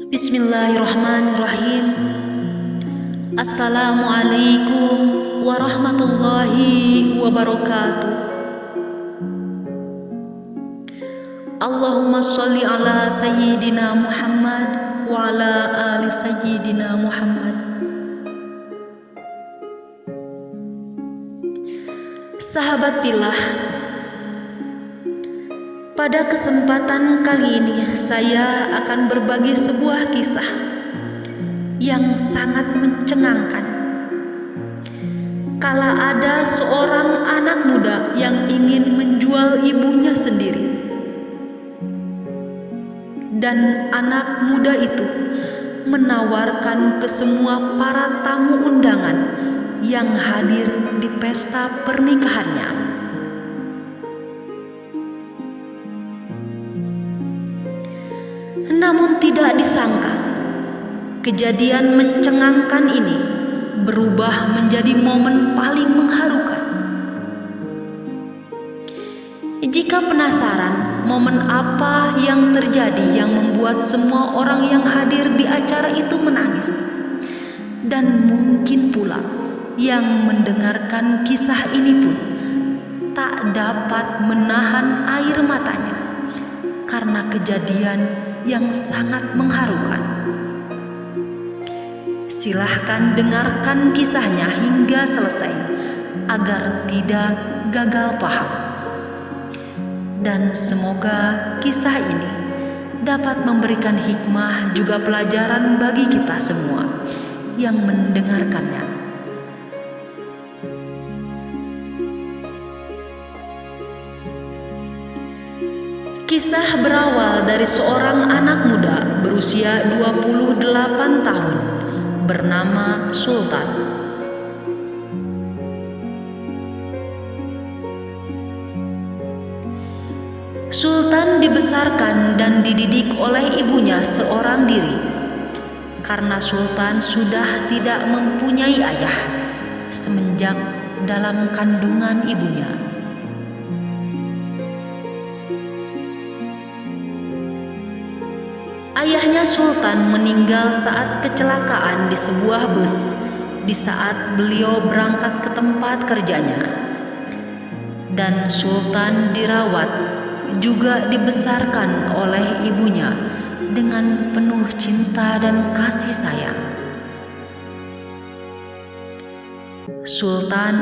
Bismillahirrahmanirrahim. Assalamualaikum warahmatullahi wabarakatuh. Allahumma sholli ala sayyidina Muhammad wa ala ali sayyidina Muhammad. Sahabat fillah, pada kesempatan kali ini saya akan berbagi sebuah kisah yang sangat mencengangkan. Kala ada seorang anak muda yang ingin menjual ibunya sendiri, dan anak muda itu menawarkan ke semua para tamu undangan yang hadir di pesta pernikahannya. Namun tidak disangka, kejadian mencengangkan ini berubah menjadi momen paling mengharukan. Jika penasaran momen apa yang terjadi yang membuat semua orang yang hadir di acara itu menangis, dan mungkin pula yang mendengarkan kisah ini pun tak dapat menahan air matanya karena kejadian yang sangat mengharukan. Silahkan dengarkan kisahnya hingga selesai agar tidak gagal paham. Dan semoga kisah ini dapat memberikan hikmah juga pelajaran bagi kita semua yang mendengarkannya. Kisah berawal dari seorang anak muda berusia 28 tahun bernama Sultan. Sultan dibesarkan dan dididik oleh ibunya seorang diri, karena Sultan sudah tidak mempunyai ayah semenjak dalam kandungan ibunya. Ayahnya Sultan meninggal saat kecelakaan di sebuah bus di saat beliau berangkat ke tempat kerjanya. Dan Sultan dirawat juga dibesarkan oleh ibunya dengan penuh cinta dan kasih sayang. Sultan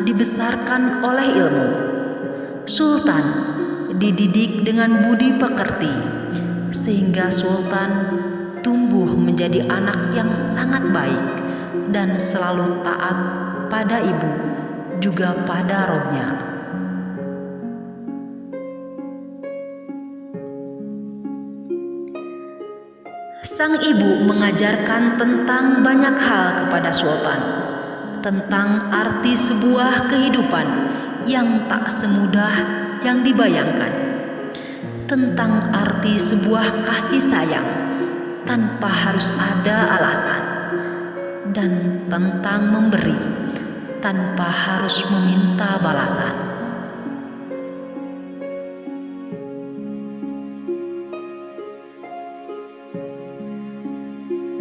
dibesarkan oleh ilmu. Sultan dididik dengan budi pekerti, sehingga Sultan tumbuh menjadi anak yang sangat baik dan selalu taat pada ibu juga pada Robnya. Sang ibu mengajarkan tentang banyak hal kepada Sultan, tentang arti sebuah kehidupan yang tak semudah yang dibayangkan, tentang arti sebuah kasih sayang tanpa harus ada alasan, dan tentang memberi tanpa harus meminta balasan.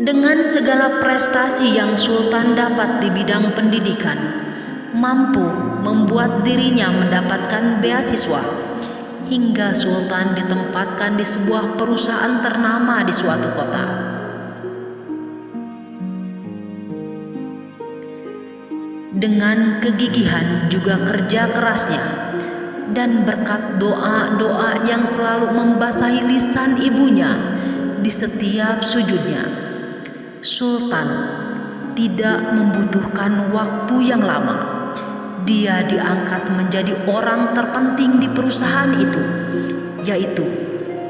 Dengan segala prestasi yang Sultan dapat di bidang pendidikan, mampu membuat dirinya mendapatkan beasiswa, hingga Sultan ditempatkan di sebuah perusahaan ternama di suatu kota. Dengan kegigihan juga kerja kerasnya, dan berkat doa-doa yang selalu membasahi lisan ibunya di setiap sujudnya, Sultan tidak membutuhkan waktu yang lama. Dia diangkat menjadi orang terpenting di perusahaan itu, yaitu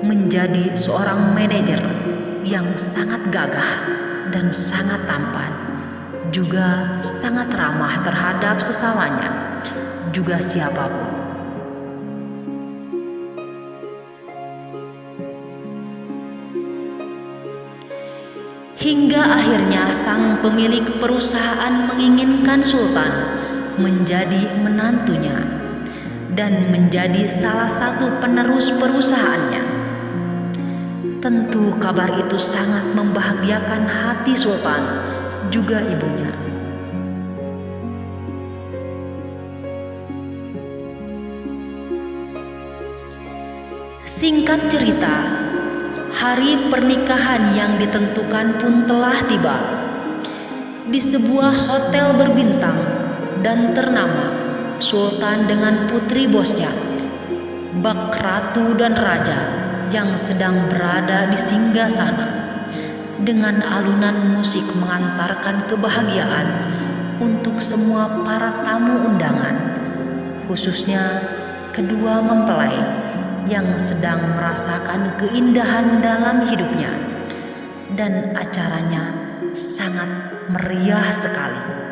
menjadi seorang manajer yang sangat gagah dan sangat tampan, juga sangat ramah terhadap sesamanya, juga siapapun. Hingga akhirnya sang pemilik perusahaan menginginkan Sultan menjadi menantunya dan menjadi salah satu penerus perusahaannya. Tentu kabar itu sangat membahagiakan hati Sultan, juga ibunya. Singkat cerita, hari pernikahan yang ditentukan pun telah tiba. Di sebuah hotel berbintang dan ternama, Sultan dengan putri bosnya, bak ratu dan raja yang sedang berada di singgasana, dengan alunan musik mengantarkan kebahagiaan untuk semua para tamu undangan, khususnya kedua mempelai yang sedang merasakan keindahan dalam hidupnya, dan acaranya sangat meriah sekali.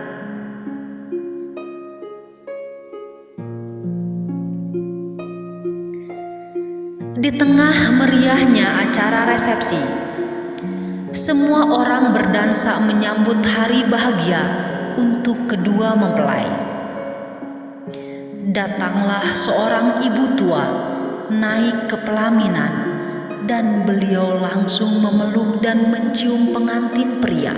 Di tengah meriahnya acara resepsi, semua orang berdansa menyambut hari bahagia untuk kedua mempelai. Datanglah seorang ibu tua naik ke pelaminan, dan beliau langsung memeluk dan mencium pengantin pria.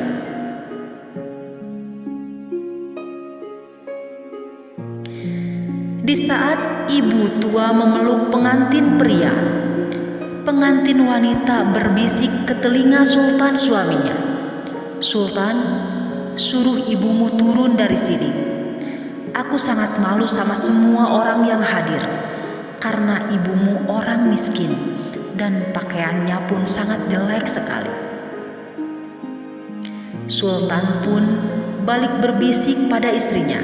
Di saat ibu tua memeluk pengantin pria, pengantin wanita berbisik ke telinga Sultan suaminya, "Sultan, suruh ibumu turun dari sini. Aku sangat malu sama semua orang yang hadir, karena ibumu orang miskin dan pakaiannya pun sangat jelek sekali." Sultan pun balik berbisik pada istrinya,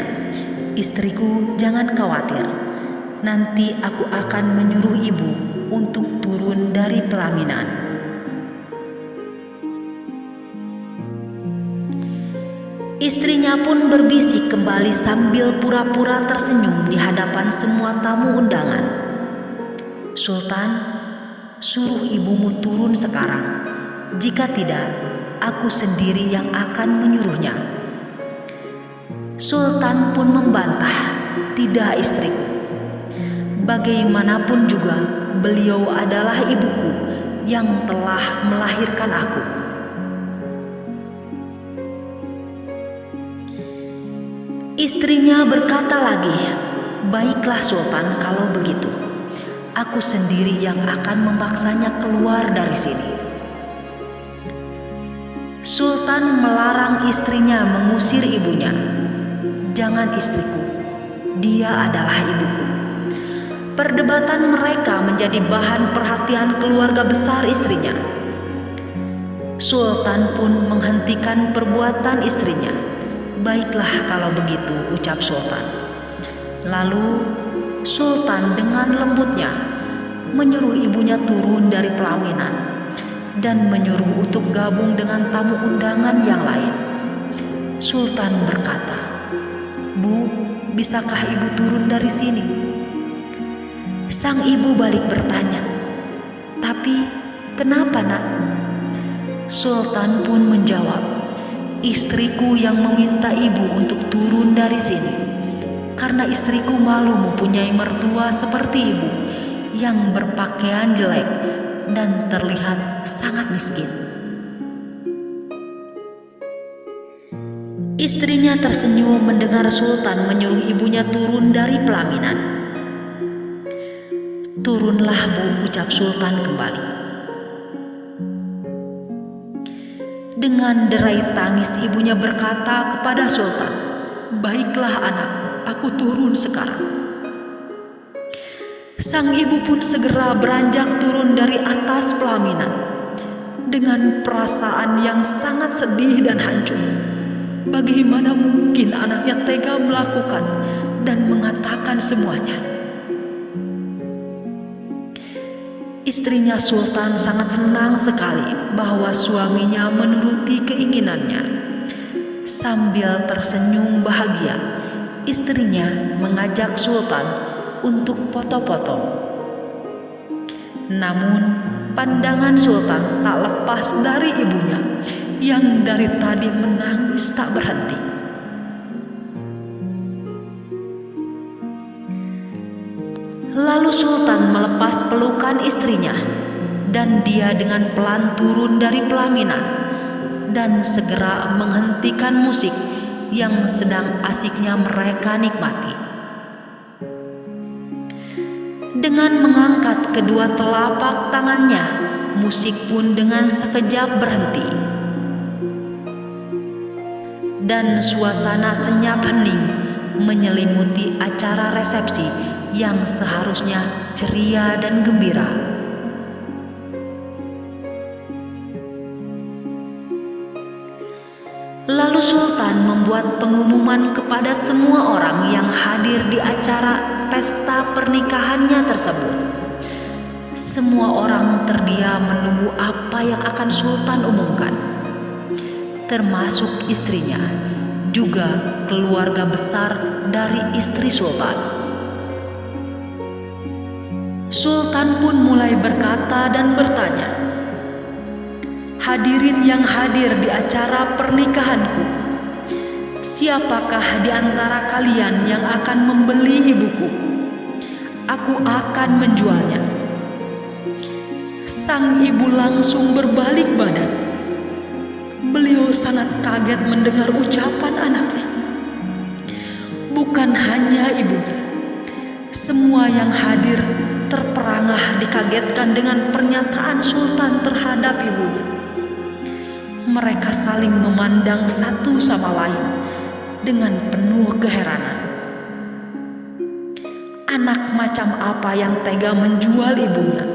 "Istriku, jangan khawatir. Nanti aku akan menyuruh ibu untuk turun dari pelaminan." Istrinya pun berbisik kembali sambil pura-pura tersenyum di hadapan semua tamu undangan, "Sultan, suruh ibumu turun sekarang. Jika tidak, aku sendiri yang akan menyuruhnya." Sultan pun membantah, "Tidak istriku. Bagaimanapun juga beliau adalah ibuku yang telah melahirkan aku." Istrinya berkata lagi, "Baiklah Sultan, kalau begitu aku sendiri yang akan memaksanya keluar dari sini." Sultan melarang istrinya mengusir ibunya. "Jangan istriku, dia adalah ibuku." Perdebatan mereka menjadi bahan perhatian keluarga besar istrinya. Sultan pun menghentikan perbuatan istrinya. "Baiklah kalau begitu," ucap Sultan. Lalu Sultan dengan lembutnya menyuruh ibunya turun dari pelaminan dan menyuruh untuk gabung dengan tamu undangan yang lain. Sultan berkata, "Bu, bisakah ibu turun dari sini?" Sang ibu balik bertanya, "Tapi kenapa, Nak?" Sultan pun menjawab, "Istriku yang meminta ibu untuk turun dari sini, karena istriku malu mempunyai mertua seperti ibu yang berpakaian jelek dan terlihat sangat miskin." Istrinya tersenyum mendengar Sultan menyuruh ibunya turun dari pelaminan. "Turunlah, Bu," ucap Sultan kembali. Dengan derai tangis ibunya berkata kepada Sultan, "Baiklah anakku, aku turun sekarang." Sang ibu pun segera beranjak turun dari atas pelaminan dengan perasaan yang sangat sedih dan hancur. Bagaimana mungkin anaknya tega melakukan dan mengatakan semuanya? Istrinya Sultan sangat senang sekali bahwa suaminya menuruti keinginannya. Sambil tersenyum bahagia, istrinya mengajak Sultan untuk foto-foto. Namun pandangan Sultan tak lepas dari ibunya yang dari tadi menangis tak berhenti. Lalu Sultan melepas pelukan istrinya dan dia dengan pelan turun dari pelaminan dan segera menghentikan musik yang sedang asiknya mereka nikmati. Dengan mengangkat kedua telapak tangannya, musik pun dengan sekejap berhenti. Dan suasana senyap hening menyelimuti acara resepsi yang seharusnya ceria dan gembira. Lalu Sultan membuat pengumuman kepada semua orang yang hadir di acara pesta pernikahannya tersebut. Semua orang terdiam menunggu apa yang akan Sultan umumkan, termasuk istrinya, juga keluarga besar dari istri Sultan. Sultan pun mulai berkata dan bertanya, "Hadirin yang hadir di acara pernikahanku, siapakah di antara kalian yang akan membeli ibuku? Aku akan menjualnya." Sang ibu langsung berbalik badan. Beliau sangat kaget mendengar ucapan anaknya. Bukan hanya ibunya, semua yang hadir terperangah dikagetkan dengan pernyataan Sultan terhadap ibunya. Mereka saling memandang satu sama lain dengan penuh keheranan. Anak macam apa yang tega menjual ibunya,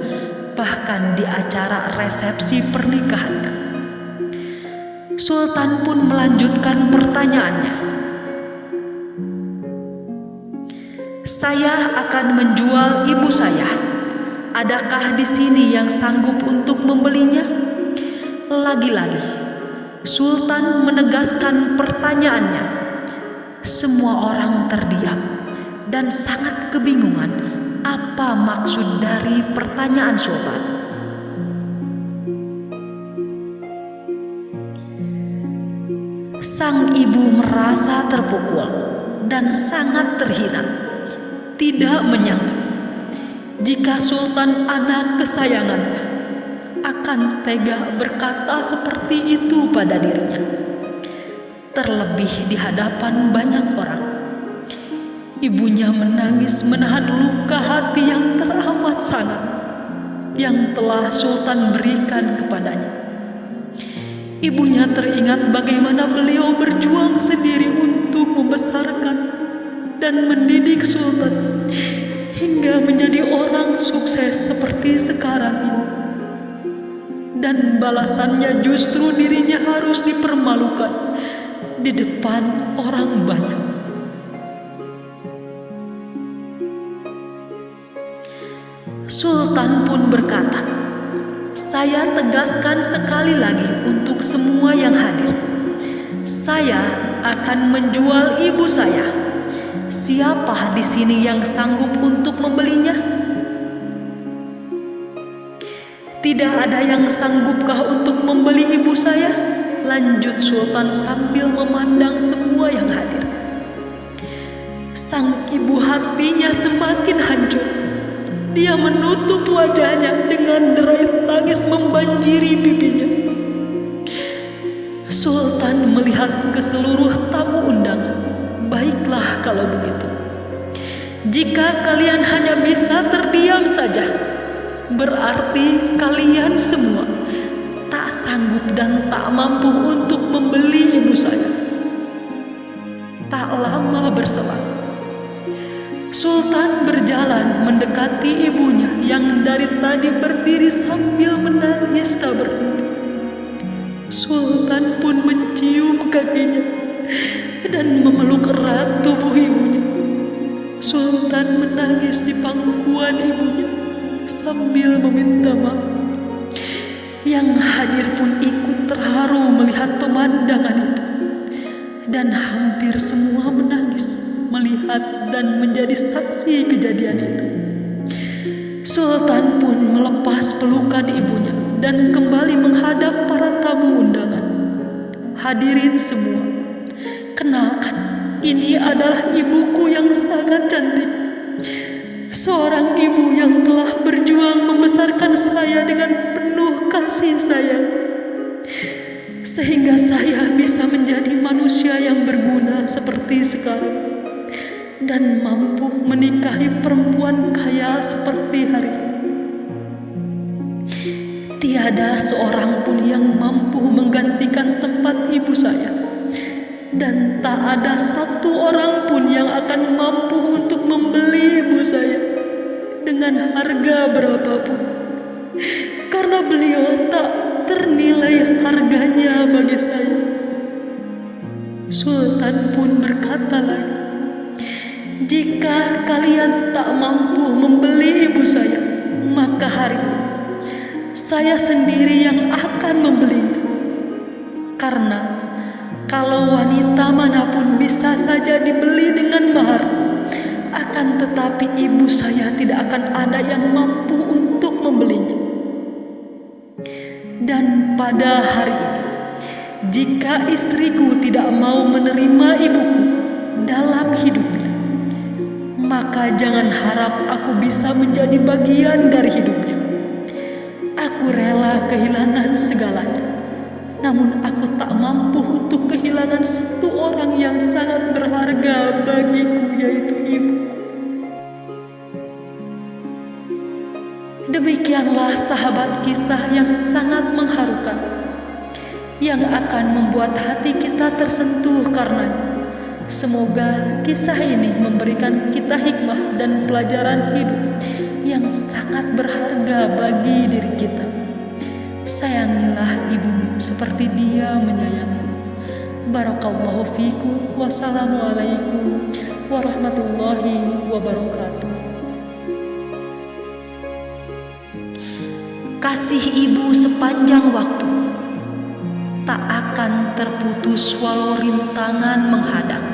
bahkan di acara resepsi pernikahannya? Sultan pun melanjutkan pertanyaannya. "Saya akan menjual ibu saya. Adakah di sini yang sanggup untuk membelinya?" Lagi-lagi, Sultan menegaskan pertanyaannya. Semua orang terdiam dan sangat kebingungan apa maksud dari pertanyaan Sultan. Sang ibu merasa terpukul dan sangat terhina. Tidak menyangka jika Sultan, anak kesayangannya, akan tega berkata seperti itu pada dirinya, terlebih di hadapan banyak orang. Ibunya menangis menahan luka hati yang teramat sangat yang telah Sultan berikan kepadanya. Ibunya teringat bagaimana beliau berjuang sendiri untuk membesarkan dan mendidik Sultan hingga menjadi orang sukses seperti sekarang ini. Dan balasannya justru dirinya harus dipermalukan di depan orang banyak. Sultan pun berkata, "Saya tegaskan sekali lagi untuk semua yang hadir. Saya akan menjual ibu saya. Siapa di sini yang sanggup untuk membelinya?" "Tidak ada yang sanggupkah untuk membeli ibu saya?" lanjut Sultan sambil memandang semua yang hadir. Sang ibu hatinya semakin hancur. Dia menutup wajahnya dengan derai tangis membanjiri pipinya. Sultan melihat ke seluruh tamu undangan. "Baiklah kalau begitu. Jika kalian hanya bisa terdiam saja, berarti kalian semua tak sanggup dan tak mampu untuk membeli ibu saya." Tak lama berselang, Sultan berjalan mendekati ibunya yang dari tadi berdiri sambil menangis tak berhenti. Sultan pun mencium kakinya dan memeluk erat tubuh ibunya. Sultan menangis di pangkuan ibunya sambil meminta maaf. Yang hadir pun ikut terharu melihat pemandangan itu, dan hampir semua menangis melihat dan menjadi saksi kejadian itu. Sultan pun melepas pelukan ibunya dan kembali menghadap para tamu undangan. "Hadirin semua, kenalkan, ini adalah ibuku yang sangat cantik. Seorang ibu yang telah berjuang membesarkan saya dengan dan mampu menikahi perempuan kaya seperti hari ini. Tiada seorang pun yang mampu menggantikan tempat ibu saya, dan tak ada satu orang pun yang akan mampu untuk membeli ibu saya dengan harga berapapun, karena beliau tak ternilai harganya bagi saya. Sultan pun berkata lagi, jika kalian tak mampu membeli ibu saya, maka hari ini saya sendiri yang akan membelinya. Karena kalau wanita manapun bisa saja dibeli dengan mahar, akan tetapi ibu saya tidak akan ada yang mampu untuk membelinya. Dan pada hari ini, jika istriku tidak mau menerima ibuku dalam hidupnya, maka jangan harap aku bisa menjadi bagian dari hidupnya. Aku rela kehilangan segalanya, namun aku tak mampu untuk kehilangan satu orang yang sangat berharga bagiku, yaitu ibuku. Demikianlah sahabat kisah yang sangat mengharukan, yang akan membuat hati kita tersentuh karenanya. Semoga kisah ini memberikan kita hikmah dan pelajaran hidup yang sangat berharga bagi diri kita. Sayangilah ibumu seperti dia menyayangi. Barakallahu fikum. Wassalamualaikum warahmatullahi wabarakatuh. Kasih ibu sepanjang waktu tak akan terputus walau rintangan menghadang.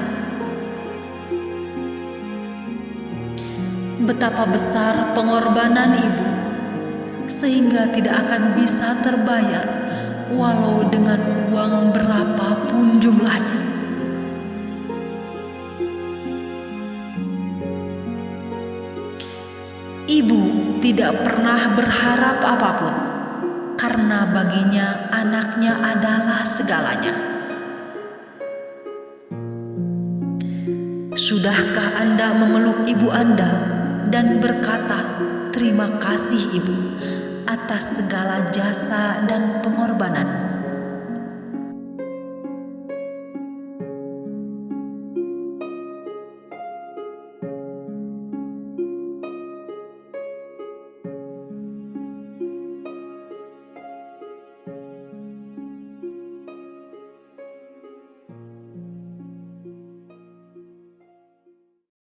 Betapa besar pengorbanan ibu, sehingga tidak akan bisa terbayar walau dengan uang berapapun jumlahnya. Ibu tidak pernah berharap apapun, karena baginya anaknya adalah segalanya. Sudahkah Anda memeluk ibu Anda dan berkata, terima kasih ibu atas segala jasa dan pengorbanan?